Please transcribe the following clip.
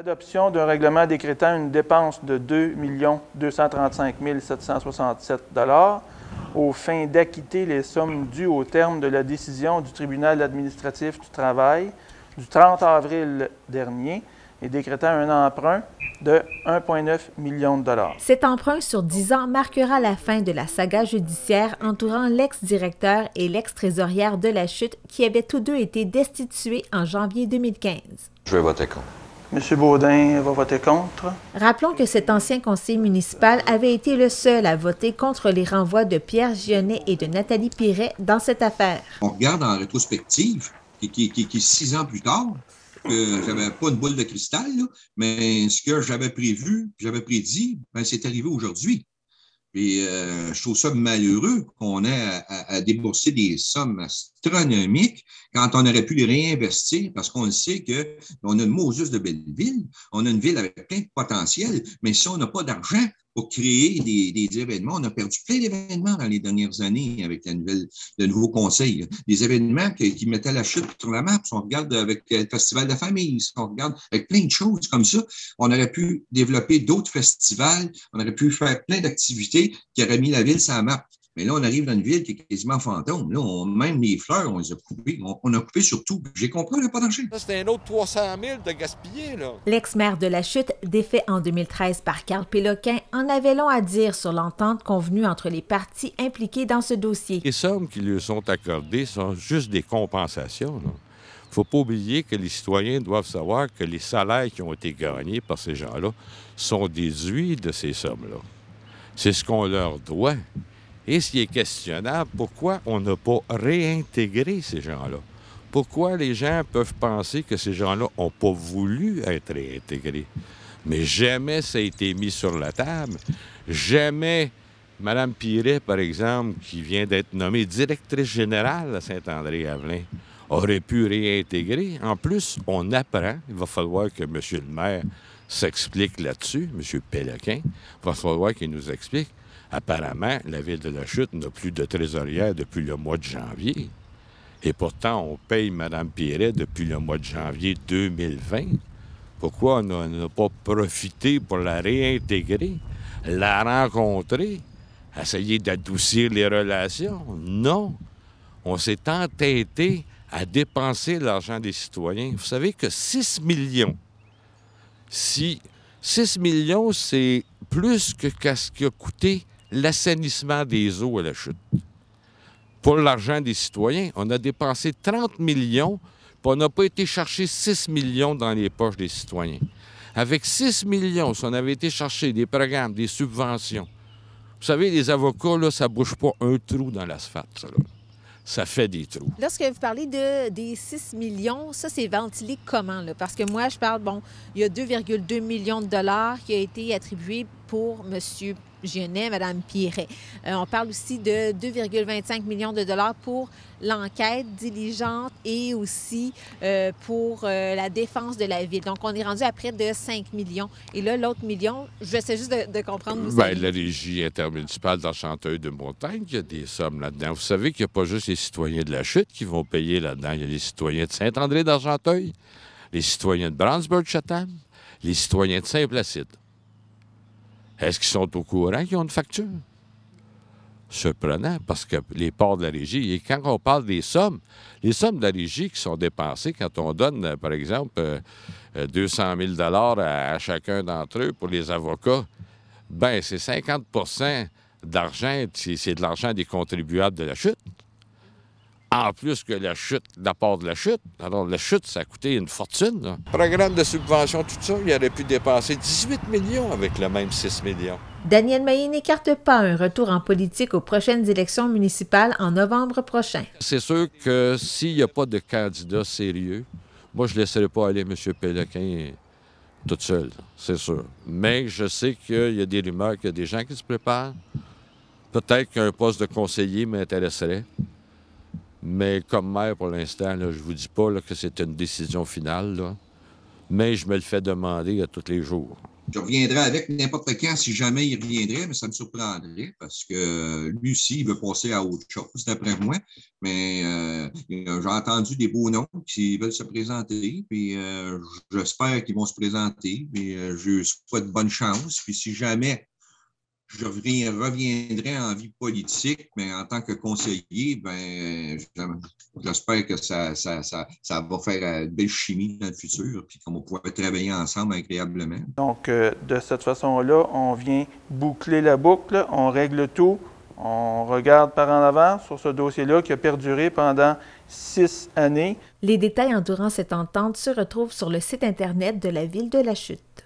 L'adoption d'un règlement décrétant une dépense de 2 235 767 $ aux fins d'acquitter les sommes dues au terme de la décision du tribunal administratif du travail du 30 avril dernier et décrétant un emprunt de 1,9 million de $. Cet emprunt sur 10 ans marquera la fin de la saga judiciaire entourant l'ex-directeur et l'ex-trésorière de la Chute qui avaient tous deux été destitués en janvier 2015. Je vais voter contre. M. Baudin va voter contre. Rappelons que cet ancien conseiller municipal avait été le seul à voter contre les renvois de Pierre Gionnet et de Nathalie Piret dans cette affaire. On regarde en rétrospective, qui est 6 ans plus tard, que j'avais pas une boule de cristal, là, mais ce que j'avais prévu, j'avais prédit, ben, c'est arrivé aujourd'hui. Et je trouve ça malheureux qu'on ait à débourser des sommes astronomiques quand on aurait pu les réinvestir, parce qu'on le sait qu'on a une Moses de belle ville, on a une ville avec plein de potentiel, mais si on n'a pas d'argent pour créer des événements, on a perdu plein d'événements dans les dernières années avec le nouveau conseil. Des événements qui mettaient la Chute sur la map. Si on regarde avec le Festival de la famille, si on regarde avec plein de choses comme ça, on aurait pu développer d'autres festivals, on aurait pu faire plein d'activités qui auraient mis la ville sur la map. Mais là, on arrive dans une ville qui est quasiment fantôme. Là, même les fleurs, on les a coupées. On a coupé sur tout. J'ai compris, on n'a pas d'argent. C'était un autre 300 000 de gaspillé, là. L'ex-maire de la Chute, défait en 2013 par Carl Péloquin, en avait long à dire sur l'entente convenue entre les parties impliquées dans ce dossier. Les sommes qui lui sont accordées sont juste des compensations, là. Il ne faut pas oublier que les citoyens doivent savoir que les salaires qui ont été gagnés par ces gens-là sont déduits de ces sommes-là. C'est ce qu'on leur doit. Et ce qui est questionnable, pourquoi on n'a pas réintégré ces gens-là? Pourquoi les gens peuvent penser que ces gens-là n'ont pas voulu être réintégrés? Mais jamais ça a été mis sur la table. Jamais Mme Piret, par exemple, qui vient d'être nommée directrice générale à Saint-André-Avelin, aurait pu réintégrer. En plus, on apprend, il va falloir que M. le maire s'explique là-dessus, M. Péloquin, il va falloir qu'il nous explique. Apparemment, la ville de la Chute n'a plus de trésorière depuis le mois de janvier. Et pourtant, on paye Mme Piret depuis le mois de janvier 2020. Pourquoi on n'a pas profité pour la réintégrer, la rencontrer, essayer d'adoucir les relations? Non. On s'est entêté à dépenser l'argent des citoyens. Vous savez que 6 millions, 6 millions, c'est plus que ce qui a coûté l'assainissement des eaux à la Chute. Pour l'argent des citoyens, on a dépensé 30 millions, puis on n'a pas été chercher 6 millions dans les poches des citoyens. Avec 6 millions, si on avait été chercher des programmes, des subventions, vous savez, les avocats, là, ça ne bouge pas un trou dans l'asphalte, ça, là. Ça fait des trous. Lorsque vous parlez des 6 millions, ça, c'est ventilé comment, là? Parce que moi, je parle, bon, il y a 2,2 millions de dollars qui a été attribué pour M. Gionnet, Mme Piret. On parle aussi de 2,25 millions de dollars pour l'enquête diligente et aussi pour la défense de la ville. Donc, on est rendu à près de 5 millions. Et là, l'autre million, j'essaie juste de comprendre. Bien, la régie intermunicipale d'Argenteuil-de-Montagne, il y a des sommes là-dedans. Vous savez qu'il n'y a pas juste les citoyens de la Chute qui vont payer là-dedans. Il y a les citoyens de Saint-André-d'Argenteuil, les citoyens de Brownsburg-Chatham, les citoyens de Saint-Placide. Est-ce qu'ils sont au courant qu'ils ont une facture? Surprenant, parce que les parts de la régie, et quand on parle des sommes, les sommes de la régie qui sont dépensées, quand on donne, par exemple, 200 000 $ à chacun d'entre eux pour les avocats, bien, c'est 50 d'argent, c'est de l'argent des contribuables de la Chute. En plus que la Chute, de la part de la Chute. Alors, la Chute, ça a coûté une fortune, là. Programme de subvention, tout ça, il aurait pu dépenser 18 millions avec le même 6 millions. Daniel Maillet n'écarte pas un retour en politique aux prochaines élections municipales en novembre prochain. C'est sûr que s'il n'y a pas de candidat sérieux, moi, je ne laisserai pas aller M. Péloquin toute seule, c'est sûr. Mais je sais qu'il y a des rumeurs, qu'il y a des gens qui se préparent. Peut-être qu'un poste de conseiller m'intéresserait. Mais comme maire, pour l'instant, là, je ne vous dis pas là, que c'est une décision finale, là, mais je me le fais demander à tous les jours. Je reviendrai avec n'importe quand si jamais il reviendrait, mais ça me surprendrait parce que lui aussi, il veut passer à autre chose, d'après moi. Mais j'ai entendu des beaux noms qui veulent se présenter, puis j'espère qu'ils vont se présenter, puis je souhaite bonne chance. Puis si jamais je reviendrai en vie politique, mais en tant que conseiller, ben, j'espère que ça va faire une belle chimie dans le futur, puis qu'on va pouvoir travailler ensemble agréablement. Donc, de cette façon-là, on vient boucler la boucle, on règle tout, on regarde par en avant sur ce dossier-là qui a perduré pendant 6 années. Les détails entourant cette entente se retrouvent sur le site Internet de la Ville de La Chute.